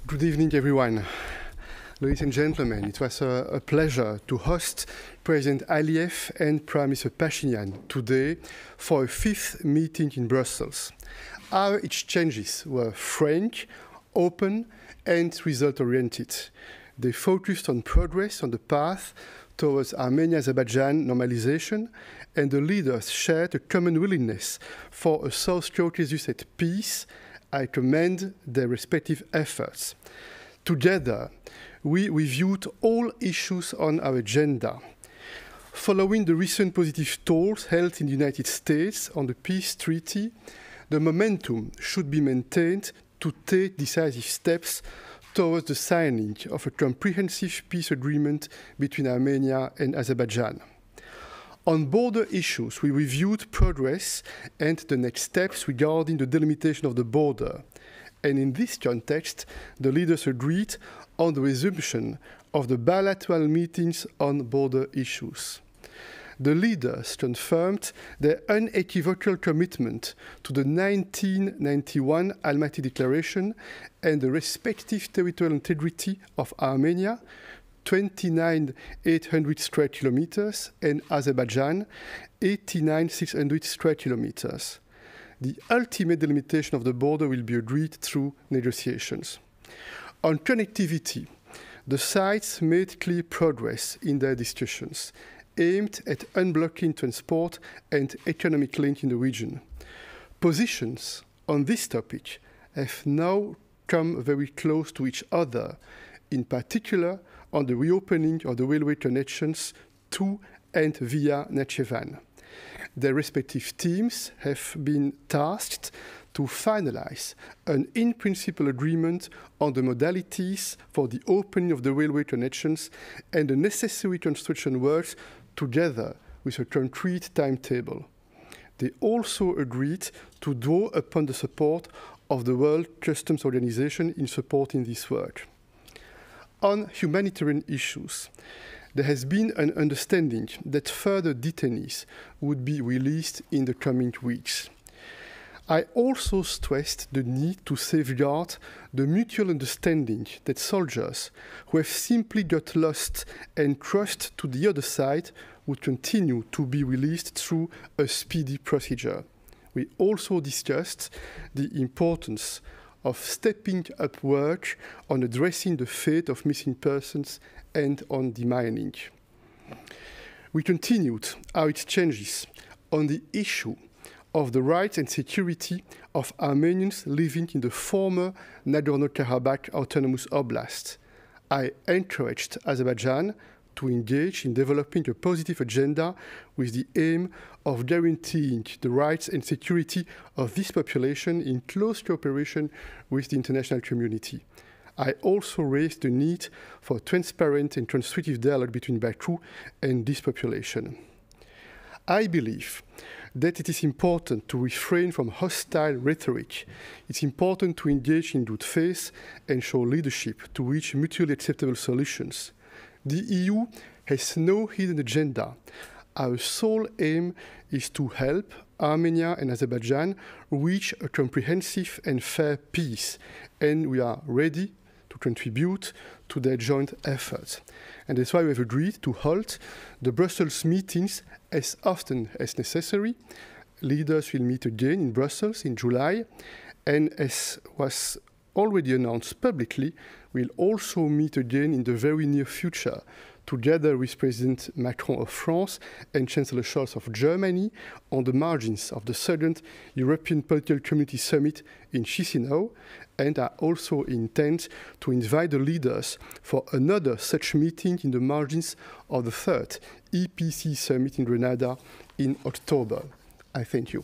Good evening, everyone. Ladies and gentlemen, it was a pleasure to host President Ալիևի and Prime Minister Փաշինյani today for a fifth meeting in Brussels. Our exchanges were frank, open, and result-oriented. They focused on progress on the path towards Armenia-Azerbaijan normalization, and the leaders shared a common willingness for a South Caucasus at peace. I commend their respective efforts. Together, we reviewed all issues on our agenda. Following the recent positive talks held in the United States on the peace treaty, the momentum should be maintained to take decisive steps towards the signing of a comprehensive peace agreement between Armenia and Azerbaijan. On border issues, we reviewed progress and the next steps regarding the delimitation of the border. And in this context, the leaders agreed on the resumption of the bilateral meetings on border issues. The leaders confirmed their unequivocal commitment to the 1991 Almaty Declaration and the respective territorial integrity of Armenia, 29,800 square kilometers, and Azerbaijan, 89,600 square kilometers. The ultimate delimitation of the border will be agreed through negotiations. On connectivity, the sides made clear progress in their discussions, aimed at unblocking transport and economic link in the region. Positions on this topic have now come very close to each other, in particular on the reopening of the railway connections to and via Nakhchivan. Their respective teams have been tasked to finalize an in-principle agreement on the modalities for the opening of the railway connections and the necessary construction works together with a concrete timetable. They also agreed to draw upon the support of the World Customs Organization in supporting this work. On humanitarian issues, there has been an understanding that further detainees would be released in the coming weeks. I also stressed the need to safeguard the mutual understanding that soldiers who have simply got lost and crossed to the other side would continue to be released through a speedy procedure. We also discussed the importance of stepping up work on addressing the fate of missing persons and on demining. We continued our exchanges on the issue of the rights and security of Armenians living in the former Nagorno-Karabakh Autonomous Oblast. I encouraged Azerbaijan to engage in developing a positive agenda with the aim of guaranteeing the rights and security of this population in close cooperation with the international community. I also raised the need for transparent and constructive dialogue between Baku and this population. I believe that it is important to refrain from hostile rhetoric. It's important to engage in good faith and show leadership to reach mutually acceptable solutions. The EU has no hidden agenda. Our sole aim is to help Armenia and Azerbaijan reach a comprehensive and fair peace, and we are ready to contribute to their joint efforts. And that's why we have agreed to hold the Brussels meetings as often as necessary. Leaders will meet again in Brussels in July, and as was already announced publicly, we'll also meet again in the very near future, together with President Macron of France and Chancellor Scholz of Germany, on the margins of the second European Political Community Summit in Chisinau, and I also intend to invite the leaders for another such meeting in the margins of the third EPC Summit in Grenada in October. I thank you.